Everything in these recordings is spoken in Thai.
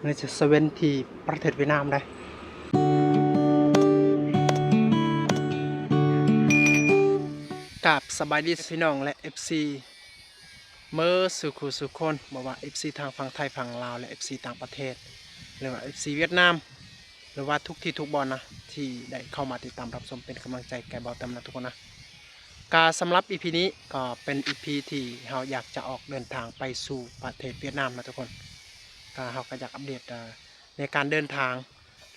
ในเซเว่นที่ประเทศเวียดนามได้กับสบายดีพี่น้องและ FC เมื่อสุคนบอกว่า FC ทางฝั่งไทยฝั่งลาวและ FC ต่างประเทศหรือว่า FC เวียดนามหรือว่าทุกที่ทุกบอลนะที่ได้เข้ามาติดตามรับชมเป็นกำลังใจแก่เบาเต็มนะทุกคนนะการสำหรับ EP นี้ก็เป็น EP ที่เราอยากจะออกเดินทางไปสู่ประเทศเวียดนามนะทุกคนเราก็อยากอัปเดตในการเดินทาง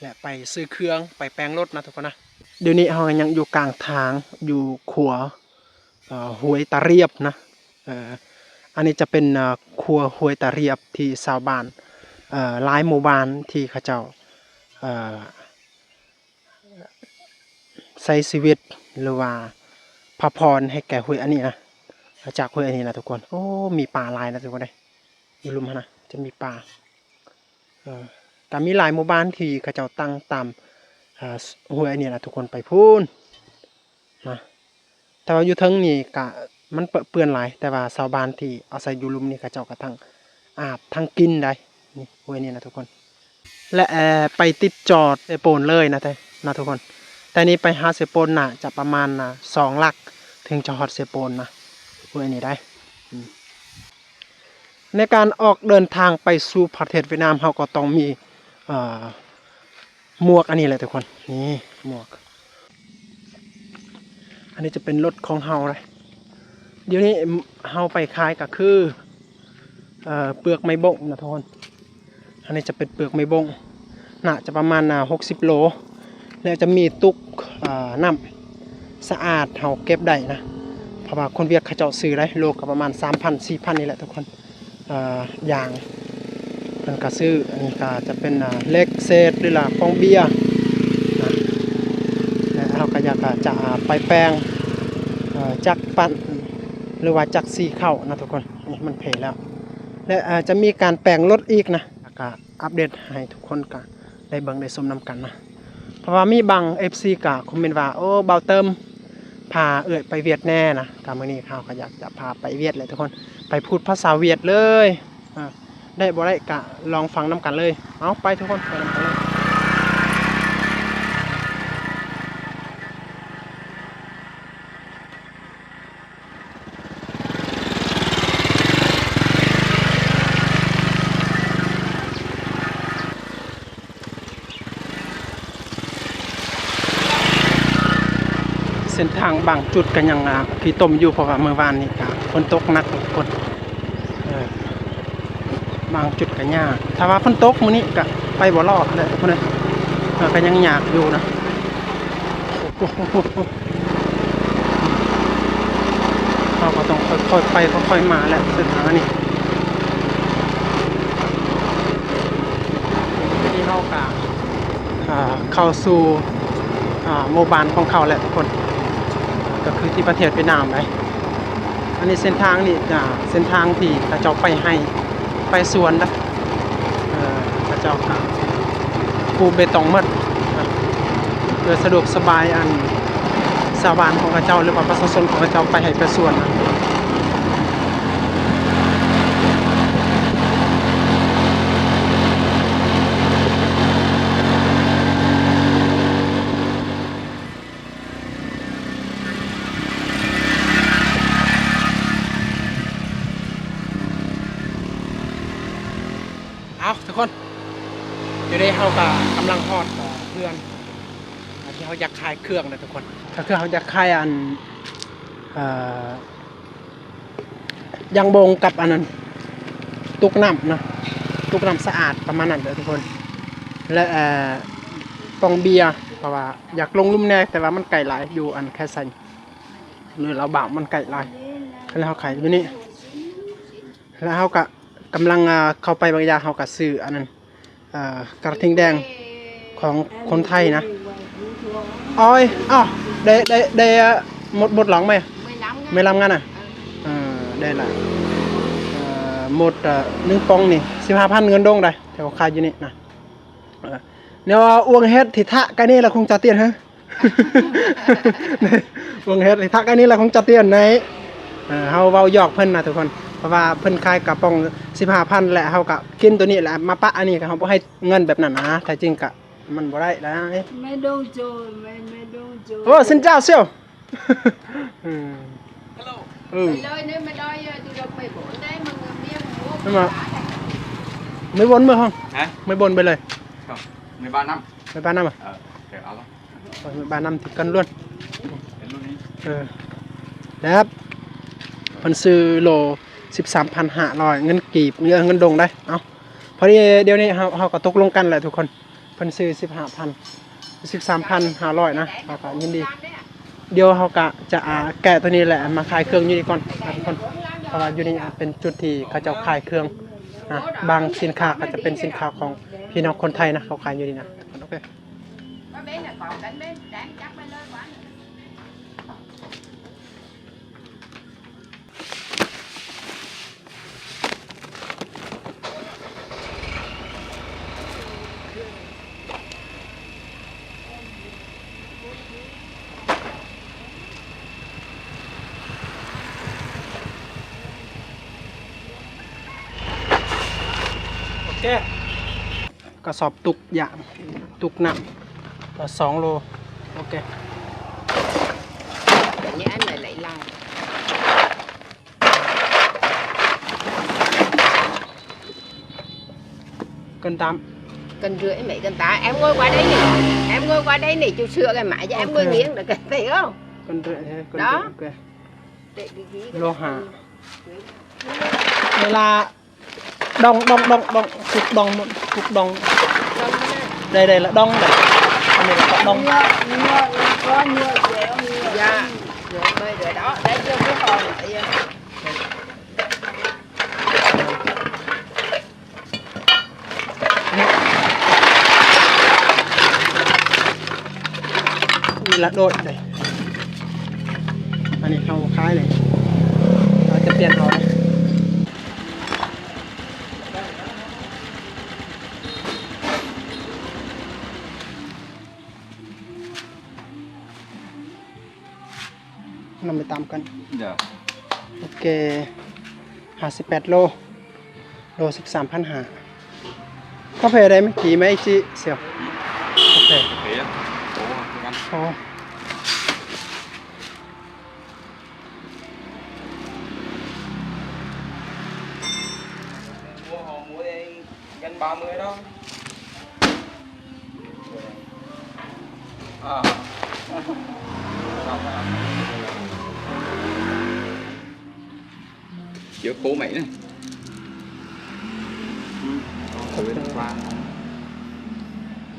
และไปซื้อเครื่องไปแปลงรถนะทุกคนนะเดี๋ยวนี้เรายังอยู่กลางทางอยู่ขัวห้วยตาเรียบนะอันนี้จะเป็นขัวห้วยตาเรียบที่ชาวบ้านหลายหมู่บ้านที่เขาเจ้าใช้ชีวิตหรือว่าพระพรให้แก่ห้วยอันนี้นะจากห้วยอันนี้นะทุกคนโอ้มีป่าลายนะทุกคนเลยอยู่ลุมนะจะมีป่าแต่มีหลายหมู่บ้านที่เขาเจ้าตั้งตามห้วยอันนี้นะทุกคนไปพูนนะแต่ว่าอยู่ทั้งนี้กะมันเปื้อนหลายแต่ว่าชาวบ้านที่อาศัยอยู่ลุมนี่เขาเจ้าก็ทั้งอาบทั้งกินได้นี่ห้วยนี่นะทุกคนและไปติดจอดเซโปนเลยนะทุกคนแต่นี้ไปหาเซโปนน่ะจะประมาณ2 ลักถึงจะฮอดเซโปนนะห้วยนี่ได้ในการออกเดินทางไปสู่ประเทศเวียดนามเราก็ต้องมีหมวกอันนี้เลยทุกคนนี่หมวกอันนี้จะเป็นรถของเฮาเลยเดี๋ยวนี้เฮาไปขายก็คือเปลือกไม้บงนะทุกคนอันนี้จะเป็นเปลือกไม้บงน่าจะประมาณ60 โลแล้วจะมีตุกน้ำสะอาดเฮาเก็บได้นะเพราะว่าคนเวียดเขาเจาะซื้อได้โลก็ประมาณ 3,000-4,000 นี่แหละทุกคนอย่างมันก็ซื้ออันนี้ก็จะเป็นเล็กเศษหรือล่ะฟองเบียร์นะแล้วเราก็อยากจะไปแปลงจักปั่นหรือว่าจักซีเข้านะทุกคนนี่มันเพลแล้วและจะมีการแปลงรถอีกนะก็อัปเดตให้ทุกคนก็ได้เบิ่งได้ชมนำกันนะเพราะว่ามีบาง FC ก็คอมเมนต์ว่าโอ้เบาเติมพาไปเวียดแน่นะตามมื้อนี้เขาก็อยากจะพาไปเวียดเลยทุกคนไปพูดภาษาเวียดเลยได้บ่ได้กะลองฟังน้ำกันเลยเอาไปทุกคนไปน้ำกันเลยเส้นทางบางจุดกันยังพี่ต้มอยู่เพราะว่าเมื่อวานนี้ฝนตกหนักทุกคนบางจุดกันยากถ้าว่าฝนตกมื้อนี้ก็ไปบ่รอดเลยทุกคนเลยก็ยังยากอยู่นะเราก็ต้องค่อยๆไปค่อยๆมาแหละเส้นทางนี้ที่เรากะเข้าสู่หมู่บ้านของเขาแหละทุกคนก็คือที่ประเทศเวียดนามเลยอันนี้เส้นทางนี่เส้นทางที่พระเจ้าไปให้ไปสวนนะพระเจ้าปูเบตงมัดเพื่อสะดวกสบายอันชาวบ้านของพระเจ้าหรือว่าประชาชนของพระเจ้าไปให้ไปสวนนะทุกคนเดี๋ยวได้เขากำลังทอดเพื่อนที่เขาอยากขายเครื่องนะทุกคนถ้าเครื่องเขาอยากขายอันยางบงกับอันนั้นตุกน้ำนะตุกน้ำสะอาดประมาณนั้นเลยทุกคนและปองเบียร์เพราะว่าอยากลงลุ่มแน่แต่ว่ามันไก่หลายอยู่อันแค่สันหรือเราบ่าวมันไก่หลายแล้วเขาขายอยู่นี่แล้วเขากำลังเข้าไปบางอย่างเขาก็ซื้ออันนั้นกระทิงแดงของคนไทยนะอ้อยได้หมดหลังไหมไม่ลำงั้นได้ละหมด1 ปองนี่15,000 เงินดงได้แถวขายอยู่นี่นะเนี่ยว่าอ้วงเฮ็ดทิทะกันนี่แหละคงจะเตี้ยนฮะอ้วงเฮ็ดทิทะกันนี่แหละคงจะเตี้ยนในเฮาเว้าหยอกเพิ่นนะทุกคน เพราะว่าเพิ่นขายกระป๋อง15,000แหละเฮาก็กินตัวนี้แหละมาปะอันนี้ก็เฮาบ่ให้เงินแบบนั้นนะแท้จริงก็มันบ่ได้นะไม่ดงโจไม่ดงโจโอ้สินเจ้าเสี่ยวอืมไม่เลยเนี่ยไม่ได้ตัวเราไม่บ่ได้มึงเมียมึง มาไม่วนมือห้อง hả ไม่วนไปเลย không 13 năm ไปบ้านน้ำอ่ะ kẹo áo lắm ไปบ้านน้ำติดกันล้วน đến luôn đi นะครับเพิ่นซื้อโล 13,500เงินกีบเงินดงได้เอ้าพอดีเดี๋ยวนี้เฮาก็ตกลงกันแหละทุกคนเพิ่นซื้อ13,500นะเฮาก็ยินดีเดี๋ยวเฮาก็จะแกะตัวนี้แหละมาขายเครื่องอยู่นี่ก่อนนะทุกคนเพราะว่าอยู่นี่เป็นจุดที่เขาจะขายเครื่องนะบางสินค้าก็จะเป็นสินค้าของพี่น้องคนไทยนะเขาขายอยู่นี่นะโอเคโอเคกระสอบตุกอย่างตุกหนัก2 โลโอเค nhớ anh lại lại lại กันตาม cân rưỡi mấy cân tá em ngồi qua đây này em ngồi qua đây này chú sửa cái mãi cho em ngồi nghiêng được cái thấy không กันเรื่อยกัน đó เรื่อย để cái gì โลหะเวลาดองถูกดองได้ละดองได้อันนี้ละดอง có nhựa dẻo nhựa dạ rồi đây rồi đó đấy chưa cái hòn lại vậy นี่ละโดดเลยอันนี้เขาคล้ายเลยเราจะเปลี่ยนเอานำไปตามกัน dạ โอเค58 โล 13,500กาแฟได้ไหมกี่ไหมไอจีเสี่ยวโอเค thế á ủa không ăn อ๋อ mua hồ mua đi gần 30 đó à chữa cố mày này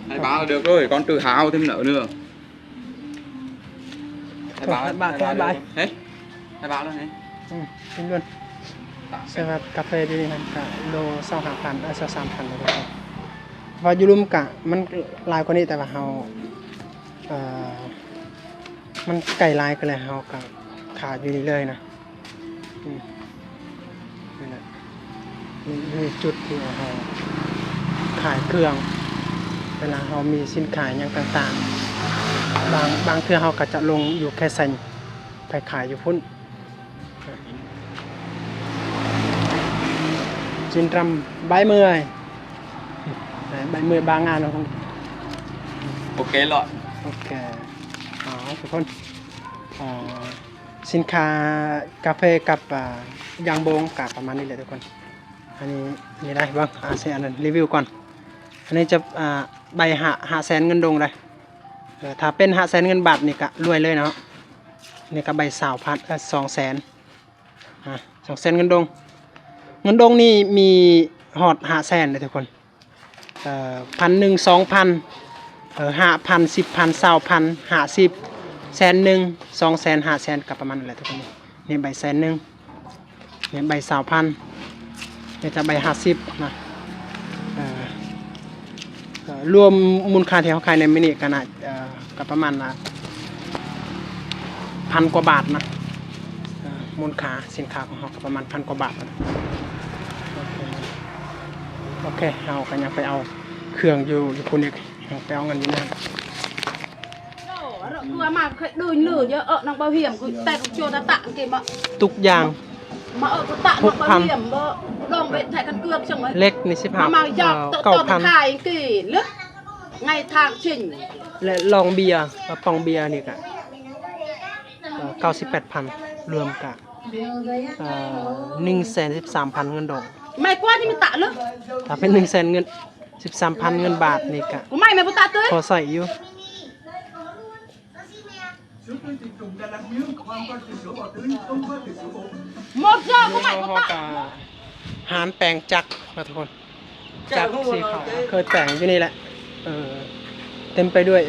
hai báo là được rồi con tự hào thêm nữa nữa hai báo hết hai báo nữa hết เป็นเงินสำหรับกาแฟดีนี่ครับกะโล25,000 23,000เลยครับว่าอยู่รวมกะมันหลายกว่านี้แต่ว่าเฮามันไก่ลายกันเลยเฮาก็ขาดอยู่นี่เลยนะนี่แหละนี่จุดที่เฮาขายเครื่องเวลาเฮามีสินค้าอย่างต่างๆบางเทื่อเฮาก็จะลงอยู่แค่เซนไปขายอยู่พุ่นจินรำใบเมื่อยใบเมื่อยบางงานเราคง ok lọ โอเคทุกคนสินค้ากาแฟกับยางโบงกับประมาณนี้เลยทุกคนอันนี้มีอะไรบ้างเสียอันนั้นรีวิวก่อนอันนี้จะใบ500,000เงินดงเลยถ้าเป็น500,000เงินบาทนี่ก็รวยเลยเนาะนี่ก็ใบ200,000 200,000เงินดงนี่มีหอด500,000เลยทุกคน1,000 2,000 5,000 10,000 20,000 50 100,000 200,000 500,000กับประมาณนั้นแหละทุกคนนี่ใบ100,000นี่ใบ20,000นี่จะใบ50นะรวมมูลค่าที่เขาขายในมินิกันกับประมาณ1,000 กว่าบาทนะมูลค่าสินค้าของเขาประมาณ1,000 กว่าบาทนะโอเคเราก็ยังไปเอาเครื่องอยู่คุณอีกไปเอาเงินอยู่นั่น vừa mà đôi nửa chứ ở trong bảo hiểm cứ tẹt cho ta tặng kìa mà ทุกอย่าง mà ở cái tạ nó bảo hiểm đong bệnh thẻ căn cước chẳng ấy เล็กนี่สิบห้า mà dọc tự 9,000 khai kỳ lứt ngày tháng chỉnh และลองเบียร์กระป๋องเบียร์นี่ก็98,000 รวมกับ113,000 เงินดอง mày qua thì mình tạ lứt ถ้าเป็น100,000 เงิน 13,000 เงินบาทนี่ก็ của mày mày có tạ tới พอใส่อยู่ 1 giờ của mày เขา có ก็ tạ หารแปลงจักรนะทุกคนจักรสีขาวเคยแต่งอยู่นี่แหละเต็มไปด้วย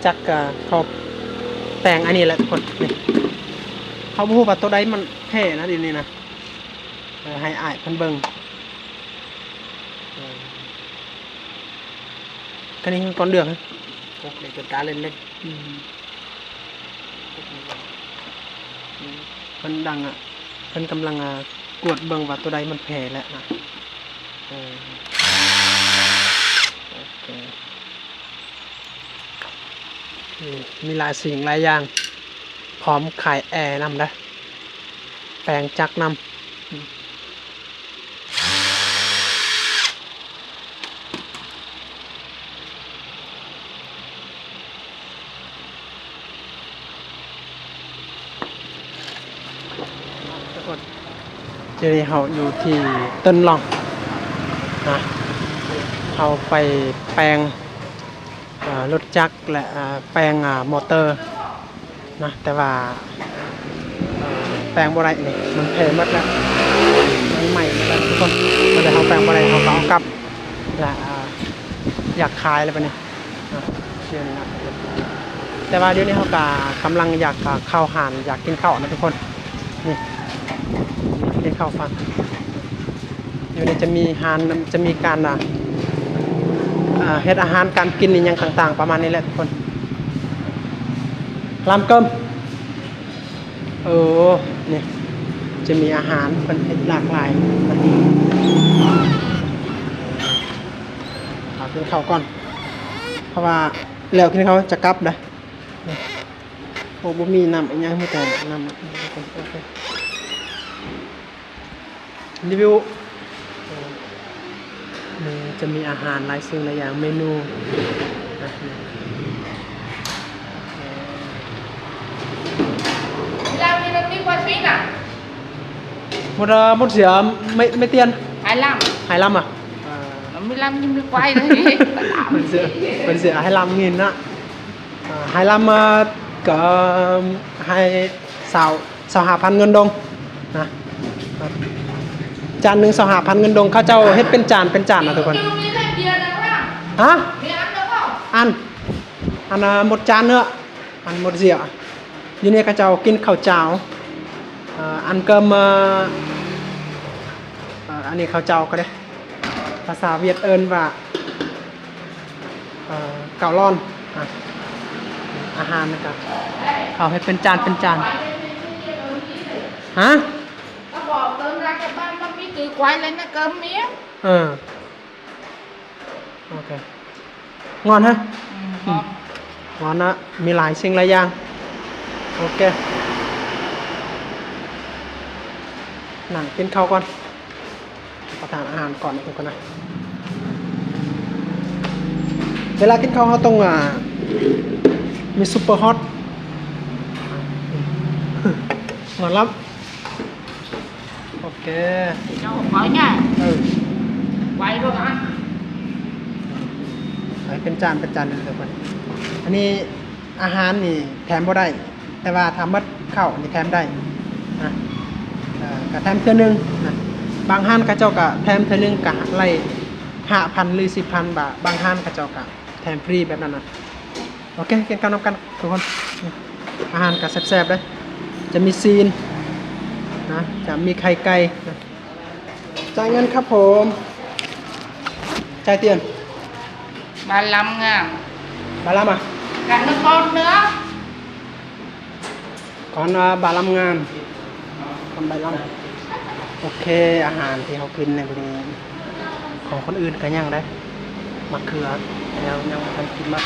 จักรเขาแต่งอันนี้แหละทุกคนนี่เขาพูดว่าตัวใดมันแท้นะดินี่นะให้อายเพิ่นเบิ่งก็นี่คือก้อนเดือกนะโอเคจนตาเล่นเล่นมันดังอ่ะเพิ่นกำลังกวดเบิ่งว่าตัวใดมันแพ้แล้วนะโอเคมีหลายสิ่งหลายอย่างพร้อมขายแอร์นำได้แปลงจักรนำเดี๋ยวนี้เราอยู่ที่ต้นหล่องนะเราไปแปลงรถจักรและแปลงมอเตอร์นะแต่ว่าแปลงบ่ได้นี่มันแพงมากแล้วมันใหม่แล้วทุกคนมันจะเขาแปลงบ่ได้เขาก็เอากลับและอยากขายอะไรไปนี่เดี๋ยวนี้นะแต่ว่าเดี๋ยวนี้เขากำลังอยากเข้าหานอยากกินข้าวนะทุกคนนี่กินข้าวฟังเดี๋ยวนี้จะมีหานจะมีการเฮ็ดอาหารการกินนี่ยังต่างๆประมาณนี้แหละทุกคนลำเกิมนี่จะมีอาหารเป็นเฮ็ดหลากหลายเอากินข้าวก่อนเพราะว่าแล้วกินข้าวจะกลับนะโอ้บ่มีน้ำอีกอย่างมีแต่น้ำโอเครีวิวจะมีอาหารหลายสิ่งหลายอย่างเมนูlàm thì nó đi qua phít à หมดเสียไม่เตียน 25 25อ่ะ 25 nhưng đi quay đấy เป็นเสียให้ลำเงินนะให้ลำมาก็ให้25,000 เงินดงนะจานหนึ่ง25,000 เงินดงเขาเจ้าเฮ็ดเป็นจานนะทุกคนฮะอันหมดจานเนื้ออันหมดเสียอยู่นี่เขาเจ้ากินข้าวเจ้าอันเกิมอันนี้ข้าวเจ้าก็ได้ภาษาเวียดเอิ้นว่าเกาล่อนอาหารนะครับเขาให้เป็นจานฮะnó bỏ cơm ra cái ban nó mới cứ quay lên nó cơm mía โอเคงอนฮะ ngon งอนนะมีหลายสิ่งหลายอย่างโอเคนั่งกินข้าวก่อนประทานอาหารก่อนนะทุกคนนะเวลากินข้าวเขาต้องมีซุปเปอร์ฮอตงอนรับโอเค cho khỏi nha เออ quay rồi ăn เป็นจานเลยทุกคนอันนี้อาหารนี่แถมบ่ได้แต่ว่าทำมัดข้าวนี่แถมได้นะก็แถมเท่านึงนะบางห้านกระเจ้าก็แถมเท่านึงกะไล่5,000 หรือ 10,000 บาทบางห้านกระเจ้าก็แถมฟรีแบบนั้นนะโอเคกินกันน้ำกันทุกคนอาหารก็แซ่บๆเลยจะมีซีนนะจะมีไข่ไก่นะจ่ายเงินครับผมจ่ายเตียน 35 ngàn บาลามา cả nước con nữa ก่อนบาลำงานก่อนบาลำโอเคอาหารที่เขากินในบริเวณของคนอื่นก็ยังได้มะเขือยังไม่ทันกินมาก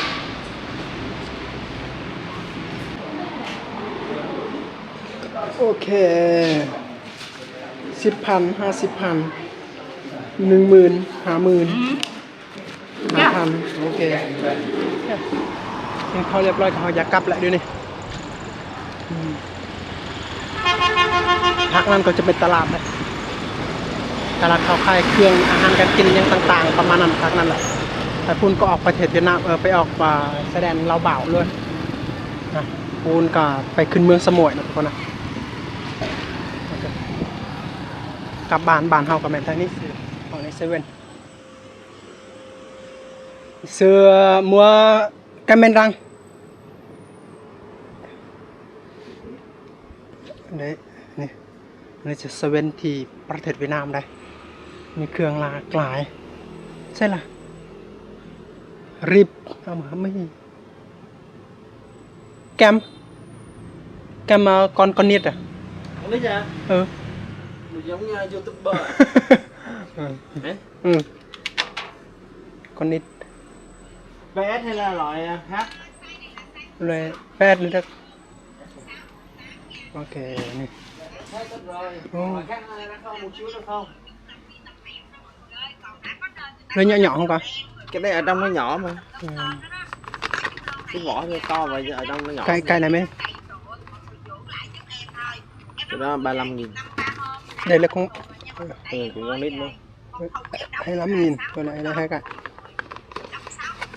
โอเค 10,000 50,000 10,000 50,000 5,000โอเคกินข้าวเรียบร้อยเขาอยากกลับแล้วเดี๋ยวนี้พักนั้นก็จะเป็นตลาดเลยตลาดข้าวขายเครื่องอาหารการกินยังต่างๆประมาณนั้นพักนั้นแหละแต่พูนก็ออกประเทศเวียดนามไปออกมาแสดงเราเบาเลยนะพูนก็ไปขึ้นเมืองสมุยนะทุกคนนะกลับบ้านเฮากับแม่นทางนี้ของในเซเว่นเสื้อมัวกันเป็นรังนี่จะเซเว่นที่ประเทศเวียดนามได้มีเครื่องหลากหลายใช่ล่ะริบเอามาไม่แกมมาcon nít à Con nít hả? Ừ. Giống như YouTuber. Ừ. Con nít PS hay là loại H? Loại PS nữa được. Ok nè. Hết rồi. Loại khác hay nó không một chút được không? Lấy nhỏ nhỏ không con? Cái này ở trong nó nhỏ mà. Ừ. Cái vỏ hơi to và ở trong nó nhỏ. Cái này mới. Cái đó 35.000. Đây là con Ừ, của con nít luôn. 25.000 còn lại là hai cái.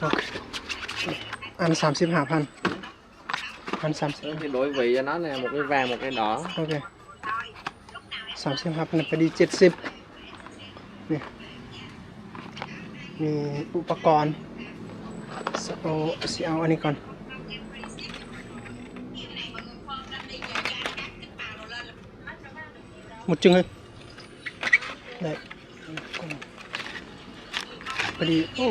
Ok. Ăn 35.000. Ăn 30. Thì đổi vị cho nó nè, một cái vàng, một cái đỏ. Ok. 35 phải đi 70. Nè. มีอุปกรณ์เอาอันนี้ก่อนหมดจึงเลยได้พอดีโอ้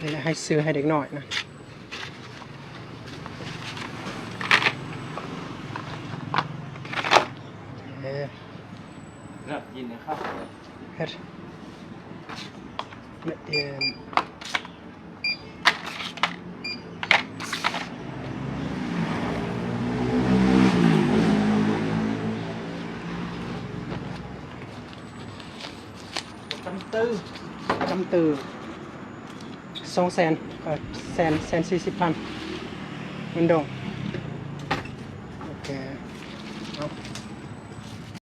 นี่ให้ซื้อให้เด็กหน่อยนะRất nhìn này khóc. เฮ็ดละเอียดจำตือ200,000 140,000มันดง